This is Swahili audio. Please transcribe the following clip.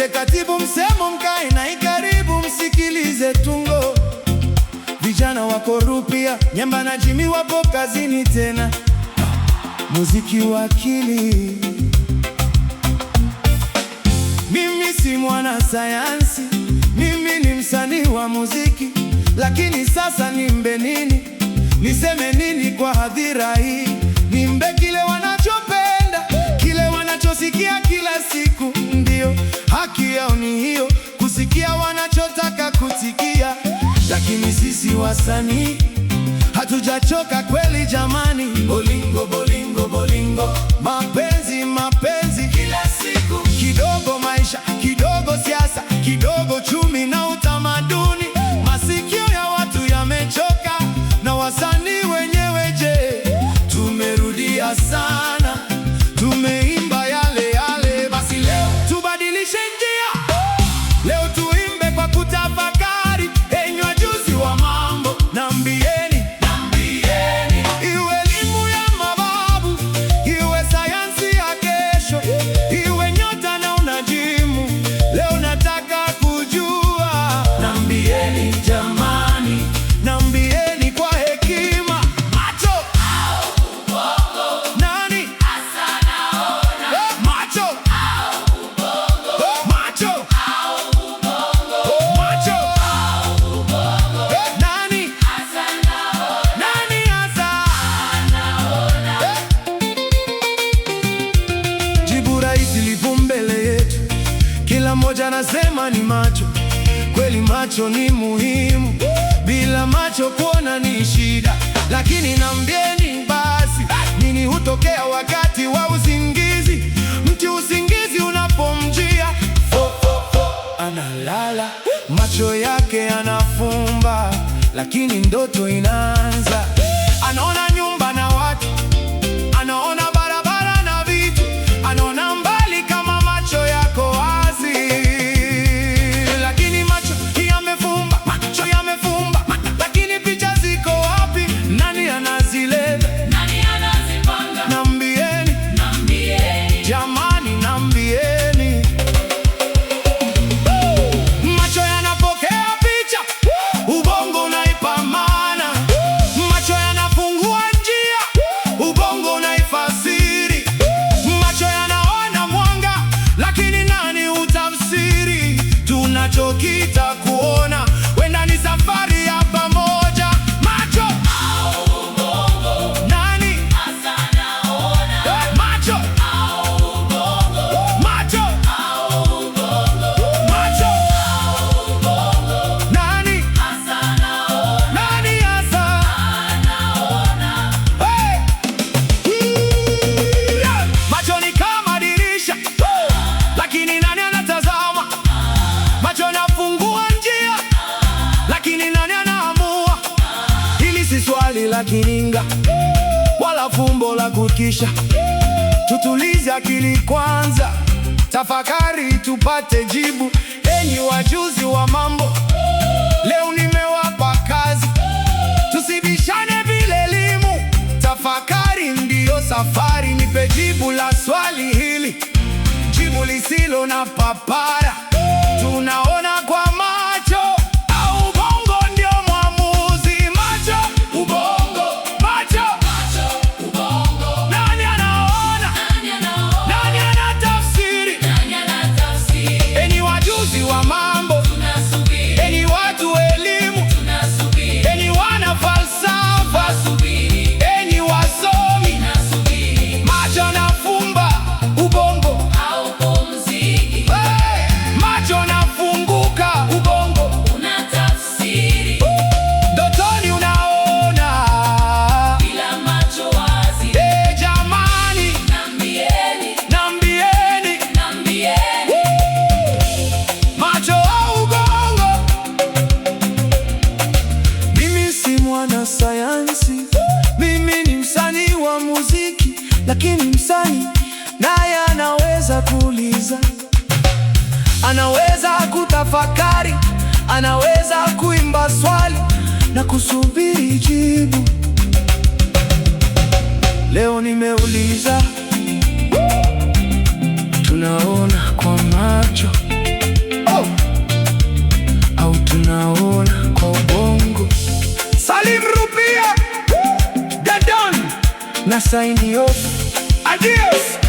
Mwite katibu msemo, mkae na ikaribu, msikilize tungo. Vijana wako Rupia, Nyemba na Jimmy wapo kazini tena. Muziki wa akili. Mimi si mwana sayansi, mimi ni msanii wa muziki. Lakini sasa nimbe nini? Niseme nini kwa hadhira hii? Nimbe kile wanachopenda, kile wanachosikia kila siku. Ndio haki yao ni hiyo, kusikia wanachotaka kusikia. Lakini sisi wasanii hatujachoka kweli jamani. Bolingo, bolingo, bolingo, mapenzi, mapenzi kila siku. Kidogo maisha, kidogo siasa, kidogo chumi na utamaduni. Masikio ya watu yamechoka, na wasanii wenyewe je? Tumerudia sana, tumeimba yale yale. Basi leo tubadilishe njia, leo tuimbe kwa kutafakari. Enyi wajuzi wa mambo, nambieni, nambieni. Iwe elimu ya mababu, iwe sayansi ya kesho, iwe nyota na unajimu, leo nataka kujua. Nambieni jamani, nambieni kwa hekima. Macho au ubongo, nani hasa naona? Macho au ubongo, macho au ubongo, macho au ubongo, nani hasa naona? Nani hasa naona? Jibu rahisi lipo mbele yetu, kila mmoja anasema ni macho. Kweli macho ni muhimu, bila macho kuona ni shida. Lakini nambieni basi, nini hutokea wakati wa usingizi? Mti usingizi unapomjia, fo, fo, fo, analala, macho yake anafumba, lakini ndoto inaanza. Anaona nyumba na watu, anaona barabara na vitu, anaona mbali kama macho yako wazi. Lakini macho yamefumba, macho yamefumba, lakini picha ziko wapi? Nani anazileta? Nani anazipanga? Nambieni, nambieni jamani, nambieni. Macho yanapokea picha, ubongo unaipa maana. Macho yanafungua njia, ubongo unaifasiri. Macho yanaona mwanga, lakini nani utafsiri? Tunachokita kuona wenda ni safari ya pamoja. Macho au ubongo, nani hasa naona? Macho au ubongo, macho au ubongo, macho au ubongo, nani hasa naona? Nani hasa naona? Hey! Yeah! Macho ni kama dirisha, lakini nani anatazama? Macho yanafungua njia, lakini nani anaamua? Hili si swali la kiringa wala fumbo la kutisha. Tutulize akili kwanza, tafakari tupate jibu. Enyi wajuzi wa mambo, leo nimewapa kazi. Tusibishane bila elimu, tafakari ndiyo safari. Nipe jibu la swali hili, jibu lisilo na papara. Tunaona kwa macho au ubongo ndio mwamuzi? Macho, ubongo, macho, macho, ubongo. Nani anaona? Nani anaona? Nani anatafsiri? Nani anatafsiri? Enyi wajuzi wa mambo, tunasubiri. Enyi watu wa elimu, tunasubiri. Enyi wana falsafa, tunasubiri. Enyi wasomi, tunasubiri. Macho yanafumba, ubongo haupumziki. Macho yanafunguka, ubongo unatafsiri. Ndotoni unaona, bila macho wazi. Jamani, nambieni, nambieni, nambieni. Macho au ubongo? Mimi si mwana sayansi, mimi ni msanii wa muziki. Lakini msanii naye anaweza kuuliza, anaweza kutafakari, anaweza kuimba swali na kusubiri jibu. Leo nimeuliza, tunaona kwa macho, na saini off. Adios.